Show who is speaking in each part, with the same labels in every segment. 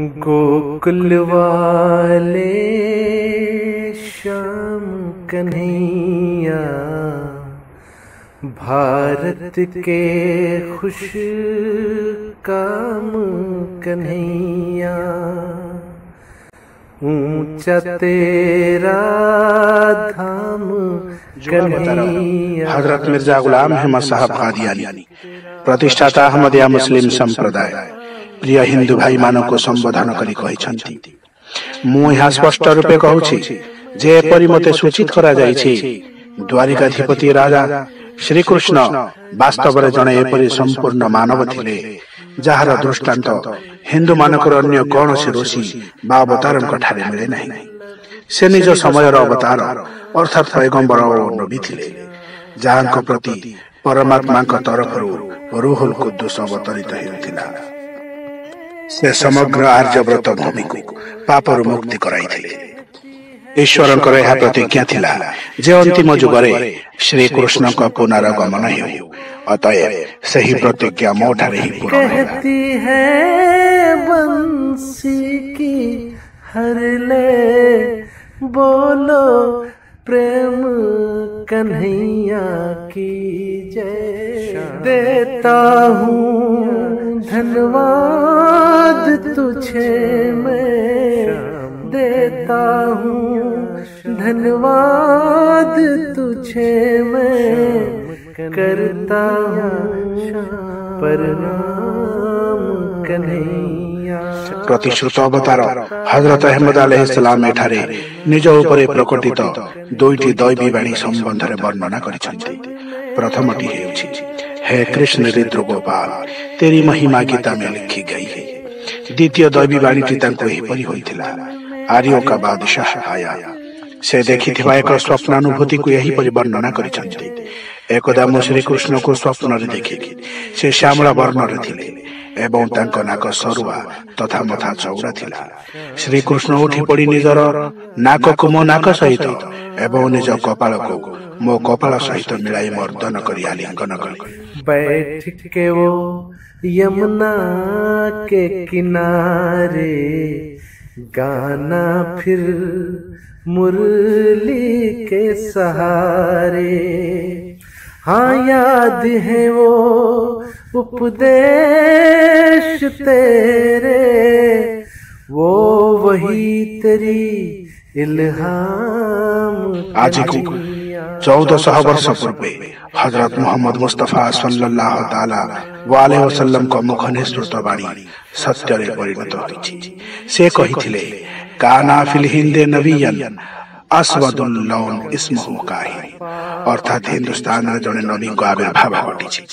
Speaker 1: गोकुल वाले श्याम कन्हैया, भारत के खुश काम कन्हैया, ऊंचा तेरा धाम कन्हैया।
Speaker 2: हजरत मिर्जा गुलाम अहमद साहब कादियानी, प्रतिष्ठाता अहमदिया मुस्लिम संप्रदाय, प्रिय हिंदू भाई मानक संबोधन करी कहिछंती, मु यहाँ स्पष्ट रूपे कहूछि जे एपरि मते सूचित करा जाइछि द्वारिकाधिपति राजा श्री कृष्ण वास्तव रे जणे एपरि संपूर्ण मानव थिले जहार दृष्टांत हिंदू मानकर अन्य कौनसी ऋषि बा अवतारଙ୍କ ठारे मिले नहीं। से निज समयर अवतार अर्थात पैगंबर और नबी थिले जहांको प्रति परमात्माଙ୍କ तरफरु रूहुल कुद्दुस अवतरित हेउथिला। से समग्र आर्यव्रत भूमि को पापरु मुक्ति कराइथिले। ईश्वरଙ୍କର ଏହା प्रतिज्ञा थिला जे अंतिम जुगरे श्री कृष्णଙ୍କ पुनरागमन हेउ, अतएव सही प्रतिज्ञा मोठारे ही पूर्ण
Speaker 1: कहती है बंसी की हर ले, बोलो प्रेम कन्हैया की जय। देता हूँ धन्यवाद तुझे मैं, देता हूँ धन्यवाद तुझे मैं, करता हूँ प्रणाम कन्हैया।
Speaker 2: प्रतिश्रुत अवतार हजरत अहमद अलैहिस्सलाम एठारे निज उपरे प्रकटित दुईटी दैवी वाणी संबंध रे वर्णना करिसंती। प्रथमटी हेउछि, हे कृष्ण हृदय गोपाल, तेरी महिमा गीता में लिखी गई है। द्वितीय दैवी वाणीटी तांको एहिपरि होइथिला, आर्यों का बादशाह आया। से देखिथिबा एक स्वप्नानुभूति को यही परि वर्णना करिसंती। एकदा मु श्री कृष्ण को स्वप्न रे देखिकी से श्यामला वर्ण रे थिले एवं तांको नाक सरुआ तथा मथा चौड़ा थिला। श्री कृष्ण उठी पड़ी निजर नाक को मो नाक सहित एवं निज कपाल को मो कपाल सहित मिलाई मर्दन करी आलिंगन करी।
Speaker 1: बैठ के वो यमुना के किनारे, गाना फिर मुरली के सहारे। हाँ याद है वो उपदेश तेरे, वो वही तेरी इल्हाम।
Speaker 2: आज को 1400 वर्ष पूर्वे हजरत मोहम्मद मुस्तफा सल्लल्लाहु ताला अलैहि वसल्लम को मुख निसृत वाणी सत्य रे परिणत होइछि। से कहिथिले, काना फिल हिंदे नबियन अस्वदुल लौन इस्मुहु काहिन, अर्थात हिंदुस्तान रे जने नबी को आविर्भाव घटिछि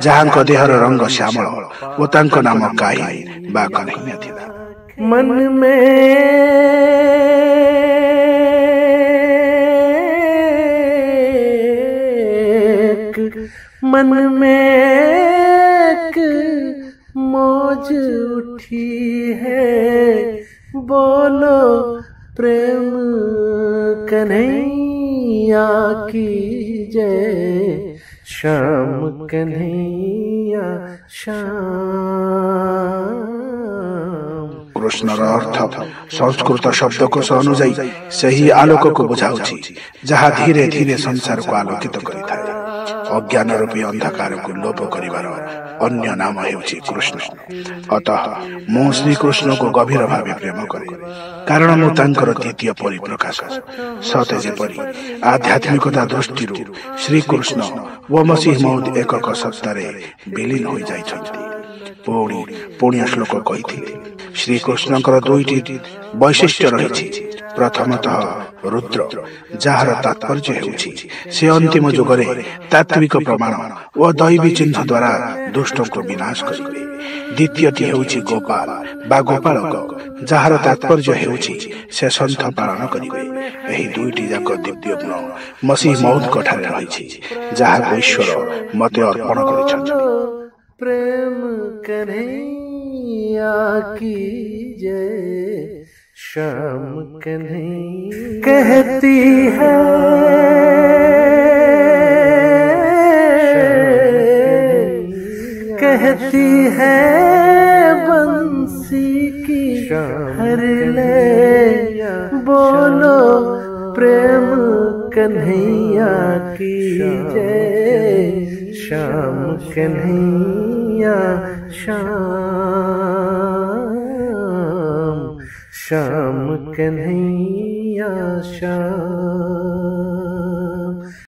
Speaker 2: जहांको देहर रंग श्यामल ओ तांको नाम काहिन बा कन्हैया थिला।
Speaker 1: मन में एक मौज उठी है, बोलो प्रेम कन्हैया की जय। श्याम कन्हैया श्याम।
Speaker 2: कृष्ण अर्थ संस्कृत शब्दकोश अनुଯାयी सही आलोक को बुझाउछि जहा धीरे धीरे संसार को आलोकित करिଥାଏ। अज्ञान रूपी अंधकार को लोप करिवार अन्य नाम हेउछि कृष्ण। अतः मु श्री कृष्ण को गभीर भावे प्रेम करे, कारण मु तांकर द्वितीय परिप्रकाश। सते जेपरि आध्यात्मिकता दृष्टिरु श्री कृष्ण व मसीह मौद एकक सत्तारे विलीन होई जाइछन्ति। पुण्य श्लोक कहिथिले, श्री कृष्णकर दुईटी वैशिष्ट्य रहिछि। प्रथमतः रुद्र, जहार तात्पर्य हेउछि से अंतिम जुगरे तात्विक प्रमाण व दैवी चिन्ह द्वारा दुष्ट को विनाश करिवे। द्वितीयटी हेउछि गोपाल बा गोपालक, जहार तात्पर्य हेउछि से संथ पालन करिवे। एही दुईटी जाक दिव्य गुण मसीह मौद कठारे रहिछि, जहा ईश्वर मते अर्पण करिछन्ति।
Speaker 1: प्रेम कन्हैया की जय। श्याम कन्हैया कहती है कहती है बंसी की हर ले, बोलो प्रेम कन्हैया की जय। श्याम कन्हैया श्याम, श्याम कन्हैया श्याम।